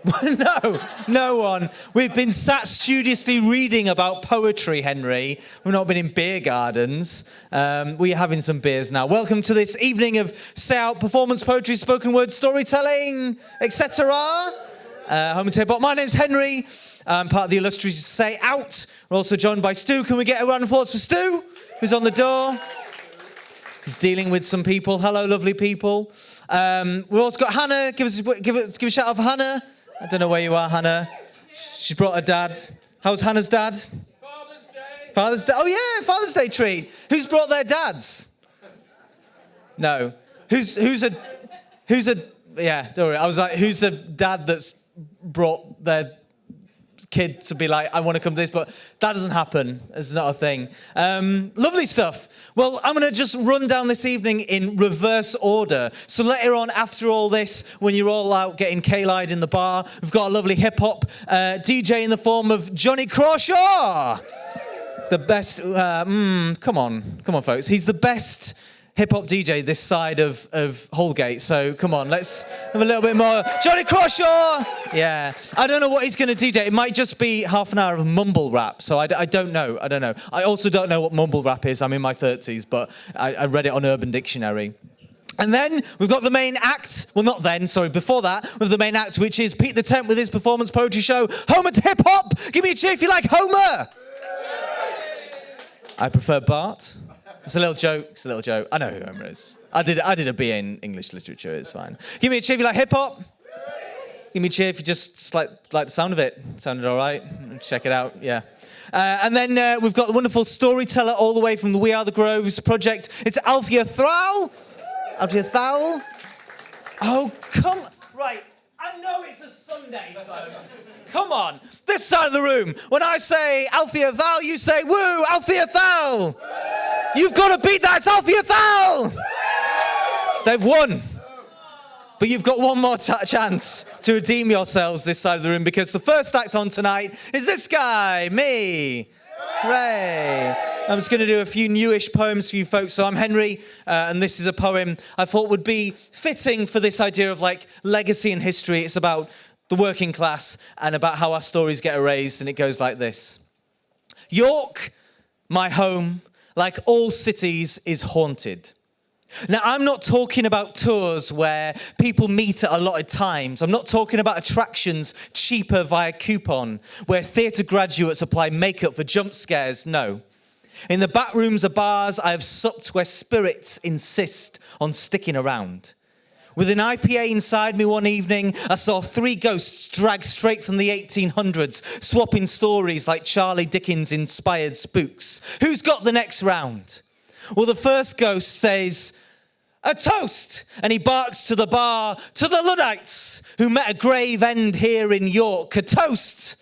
No one. We've been sat studiously reading about poetry, Henry. We've not been in beer gardens. We're having some beers now. Welcome to this evening of Say Out performance, poetry, spoken word, storytelling, etc. Home and Hip-Hop. My name's Henry. I'm part of the illustrious Say Out. We're also joined by Stu. Can we get a round of applause for Stu, who's on the door? He's dealing with some people. Hello, lovely people. We've also got Hannah. Give a shout out for Hannah. I don't know where you are, Hannah. She's brought her dad. How's Hannah's dad? Father's Day. Father's Day. Oh yeah, Father's Day treat. Who's brought their dads? No. Who's a yeah, don't worry. I was like, who's a dad that's brought their kid to be like, I want to come to this, but that doesn't happen. It's not a thing. Lovely stuff. Well, I'm going to just run down this evening in reverse order. So later on, after all this, when you're all out getting K-Lied in the bar, we've got a lovely hip-hop DJ in the form of Johnny Crawshaw. The best, come on, folks. He's the best hip-hop DJ this side of Holgate, so come on, let's have a little bit more. Johnny Crawshaw! Yeah. I don't know what he's going to DJ. It might just be half an hour of mumble rap, so I don't know. I also don't know what mumble rap is. I'm in my 30s, but I read it on Urban Dictionary. And then we've got the main act. Well, not then, sorry, before that, with the main act, which is Pete the Tent with his performance poetry show, Homer to Hip-Hop. Give me a cheer if you like Homer. I prefer Bart. It's a little joke. I know who Homer is. I did a BA in English literature. It's fine. Give me a cheer if you like hip-hop. Give me a cheer if you just like the sound of it. Sounded all right. Check it out. Yeah. And then we've got the wonderful storyteller all the way from the We Are the Groves project. It's Alfia Thrall. Alfia Thrall. Oh, come... Right. I know it's a Sunday, folks. Come on. This side of the room. When I say Alfia Thrall, you say, woo, Alfia Thrall. You've got to beat that. It's Alfia Thrall. They've won. But you've got one more chance to redeem yourselves this side of the room, because the first act on tonight is this guy, me, Ray. I'm just going to do a few newish poems for you folks. So I'm Henry, and this is a poem I thought would be fitting for this idea of like legacy and history. It's about the working class and about how our stories get erased, and it goes like this. York, my home, like all cities, is haunted. Now, I'm not talking about tours where people meet at allotted times. I'm not talking about attractions cheaper via coupon, where theatre graduates apply makeup for jump scares. No. In the back rooms of bars, I have supped where spirits insist on sticking around. With an IPA inside me one evening, I saw 3 ghosts dragged straight from the 1800s, swapping stories like Charlie Dickens-inspired spooks. Who's got the next round? Well, the first ghost says, a toast! And he barks to the bar, to the Luddites, who met a grave end here in York. A toast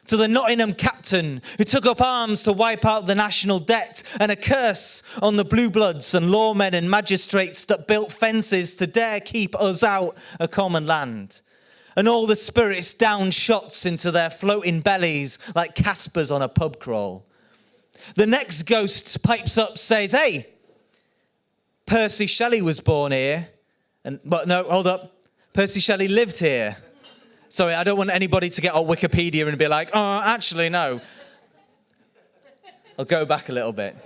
to the Nottingham captain who took up arms to wipe out the national debt, and a curse on the blue bloods and lawmen and magistrates that built fences to dare keep us out of common land. And all the spirits down shots into their floating bellies like Caspers on a pub crawl. The next ghost pipes up, says, hey, Percy Shelley was born here. But no, hold up. Percy Shelley lived here. Sorry, I don't want anybody to get on Wikipedia and be like, oh, actually, no. I'll go back a little bit.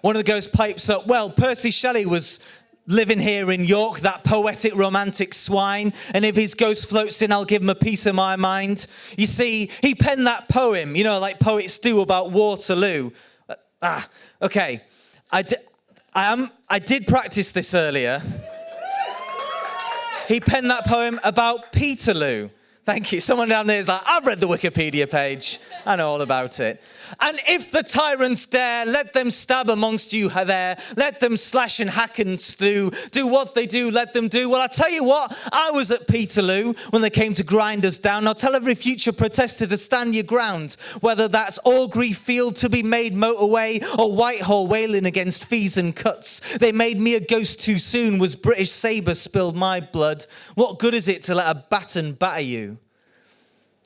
One of the ghosts pipes up, well, Percy Shelley was living here in York, that poetic, romantic swine, and if his ghost floats in, I'll give him a piece of my mind. You see, he penned that poem, you know, like poets do about Waterloo. Okay. I did practice this earlier. He penned that poem about Peterloo. Thank you. Someone down there is like, I've read the Wikipedia page. I know all about it. And if the tyrants dare, let them stab amongst you there. Let them slash and hack and slew. Do what they do, let them do. Well, I tell you what, I was at Peterloo when they came to grind us down. I'll tell every future protester to stand your ground. Whether that's Augrey Field to be made motorway or Whitehall wailing against fees and cuts. They made me a ghost too soon. Was British sabre spilled my blood. What good is it to let a baton batter you?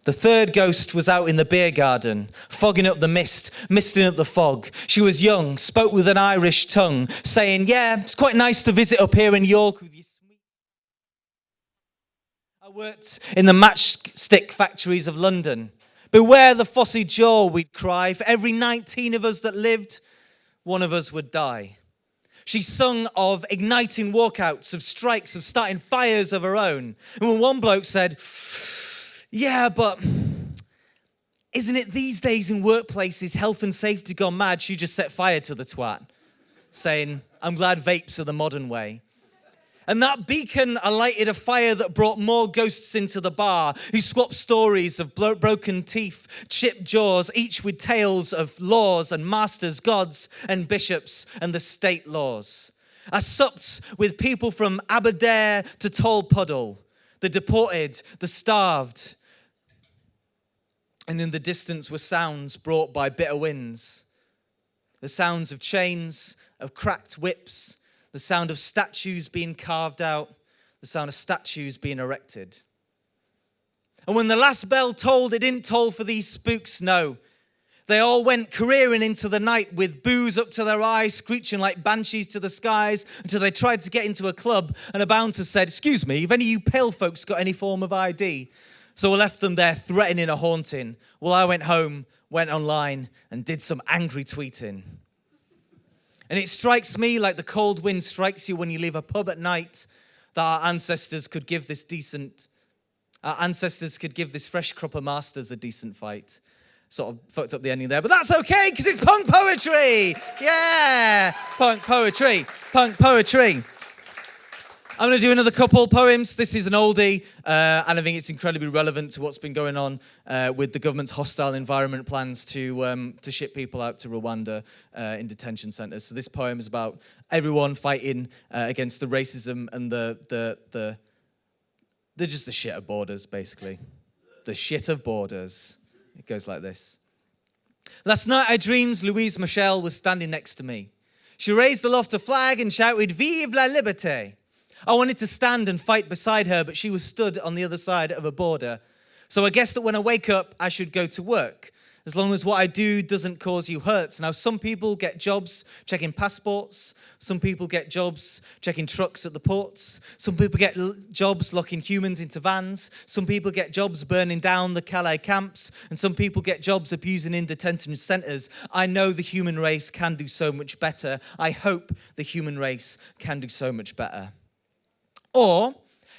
The third ghost was out in the beer garden, fogging up the mist, misting up the fog. She was young, spoke with an Irish tongue, saying, yeah, it's quite nice to visit up here in York with you. I worked in the matchstick factories of London. Beware the phossy jaw, we'd cry. For every 19 of us that lived, one of us would die. She sung of igniting walkouts, of strikes, of starting fires of her own. And when one bloke said, yeah, but isn't it these days in workplaces health and safety gone mad? She just set fire to the twat, saying, I'm glad vapes are the modern way. And that beacon alighted a fire that brought more ghosts into the bar, who swapped stories of broken teeth, chipped jaws, each with tales of laws and masters, gods and bishops and the state laws. I supped with people from Aberdare to Tolpuddle, the deported, the starved. And in the distance were sounds brought by bitter winds. The sounds of chains, of cracked whips, the sound of statues being carved out, the sound of statues being erected. And when the last bell tolled, it didn't toll for these spooks, no. They all went careering into the night with booze up to their eyes, screeching like banshees to the skies, until they tried to get into a club, and a bouncer said, excuse me, have any of you pale folks got any form of ID? So I left them there threatening a haunting. Well, I went home, went online, and did some angry tweeting. And it strikes me like the cold wind strikes you when you leave a pub at night, that our ancestors could give this fresh crop of masters a decent fight. Sort of fucked up the ending there, but that's okay, because it's punk poetry! Yeah! Punk poetry. I'm going to do another couple poems. This is an oldie, and I think it's incredibly relevant to what's been going on with the government's hostile environment plans to ship people out to Rwanda in detention centres. So this poem is about everyone fighting against the racism and the just the shit of borders, basically. The shit of borders. It goes like this. Last night I dreamed Louise Michel was standing next to me. She raised aloft a flag and shouted, Vive la liberté! I wanted to stand and fight beside her, but she was stood on the other side of a border. So I guess that when I wake up, I should go to work, as long as what I do doesn't cause you hurt. Now, some people get jobs checking passports. Some people get jobs checking trucks at the ports. Some people get jobs locking humans into vans. Some people get jobs burning down the Calais camps. And some people get jobs abusing in detention centres. I know the human race can do so much better. I hope the human race can do so much better. Or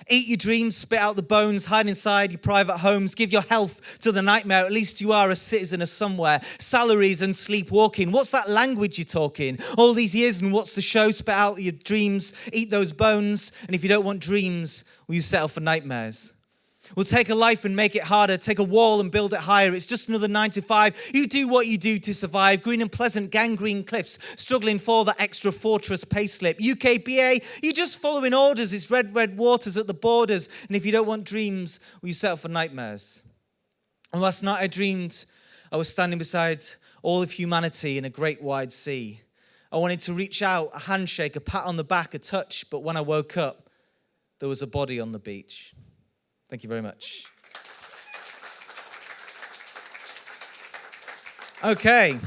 eat your dreams, spit out the bones, hide inside your private homes, give your health to the nightmare. At least you are a citizen of somewhere. Salaries and sleepwalking. What's that language you're talking? All these years, and what's the show? Spit out your dreams, eat those bones. And if you don't want dreams, will you settle for nightmares? We'll take a life and make it harder, take a wall and build it higher. It's just another 9 to 5. You do what you do to survive. Green and pleasant, gangrene cliffs, struggling for that extra fortress payslip. UKPA, you're just following orders. It's red, red waters at the borders. And if you don't want dreams, will you settle for nightmares? And last night I dreamed I was standing beside all of humanity in a great wide sea. I wanted to reach out, a handshake, a pat on the back, a touch. But when I woke up, there was a body on the beach. Thank you very much. Okay.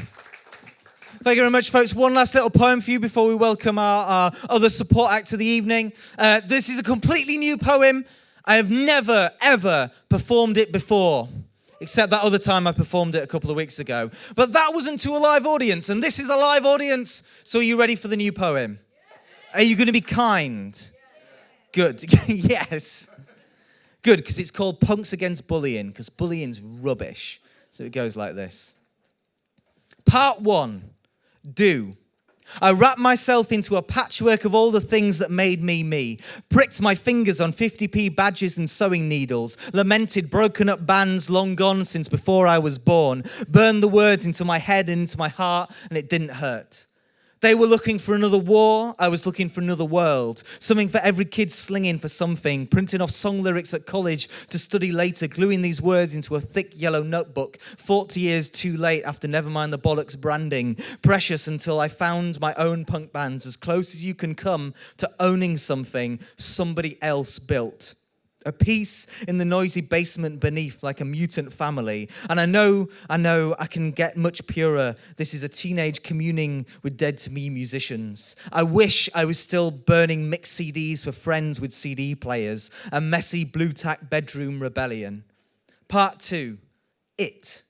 Thank you very much, folks. One last little poem for you before we welcome our other support act of the evening. This is a completely new poem. I have never, ever performed it before, except that other time I performed it a couple of weeks ago. But that wasn't to a live audience, and this is a live audience. So are you ready for the new poem? Are you going to be kind? Good. Yes. Good, because it's called Punks Against Bullying, because bullying's rubbish. So it goes like this. Part 1, do. I wrapped myself into a patchwork of all the things that made me me. Pricked my fingers on 50p badges and sewing needles. Lamented broken up bands long gone since before I was born. Burned the words into my head and into my heart, and it didn't hurt. They were looking for another war, I was looking for another world. Something for every kid slinging for something. Printing off song lyrics at college to study later. Gluing these words into a thick yellow notebook. 40 years too late after never mind the bollocks branding. Precious until I found my own punk bands. As close as you can come to owning something somebody else built. A peace in the noisy basement beneath like a mutant family. And I know I can get much purer. This is a teenage communing with dead-to-me musicians. I wish I was still burning mixed CDs for friends with CD players. A messy blue-tack bedroom rebellion. Part 2. It.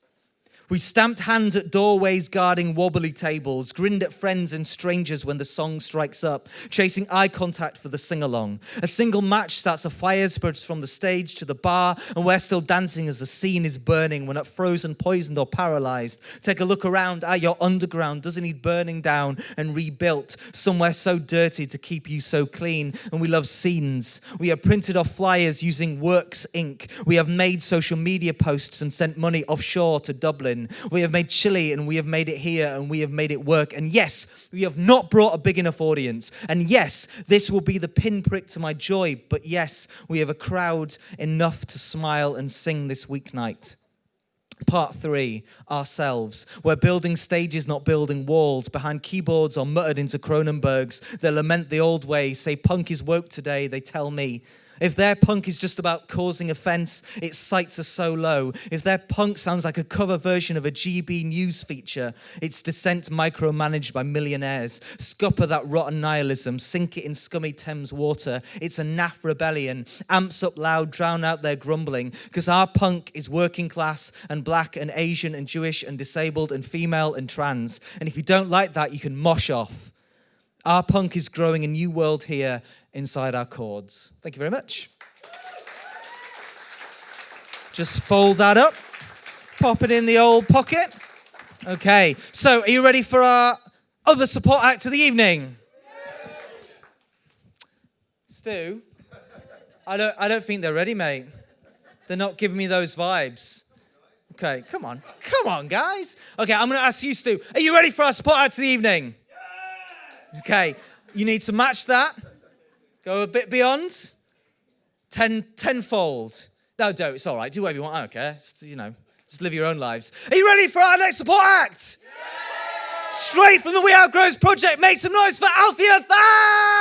We stamped hands at doorways guarding wobbly tables, grinned at friends and strangers when the song strikes up, chasing eye contact for the sing-along. A single match starts a fire, spreads from the stage to the bar, and we're still dancing as the scene is burning. We're not frozen, poisoned, or paralyzed. Take a look around at your underground. Doesn't need burning down and rebuilt. Somewhere so dirty to keep you so clean. And we love scenes. We have printed off flyers using Works ink. We have made social media posts and sent money offshore to Dublin. We have made chili and we have made it here and we have made it work. And yes, we have not brought a big enough audience. And yes, this will be the pinprick to my joy. But yes, we have a crowd enough to smile and sing this weeknight. Part 3, ourselves. We're building stages, not building walls. Behind keyboards or muttered into Cronenbergs. They lament the old ways, say punk is woke today, they tell me. If their punk is just about causing offense, its sights are so low. If their punk sounds like a cover version of a GB News feature, its descent micromanaged by millionaires. Scupper that rotten nihilism, sink it in scummy Thames water. It's a naff rebellion. Amps up loud, drown out their grumbling. Because our punk is working class and black and Asian and Jewish and disabled and female and trans. And if you don't like that, you can mosh off. Our punk is growing a new world here inside our chords. Thank you very much. Just fold that up, pop it in the old pocket. Okay, so are you ready for our other support act of the evening? Stu, I don't think they're ready, mate. They're not giving me those vibes. Okay, come on, guys. Okay, I'm going to ask you, Stu, are you ready for our support act of the evening? Okay, you need to match that. Go a bit beyond. Tenfold. No, don't. It's all right. Do whatever you want. I don't care. Just live your own lives. Are you ready for our next support act? Yeah! Straight from the We Outgrows project, make some noise for Althea Than!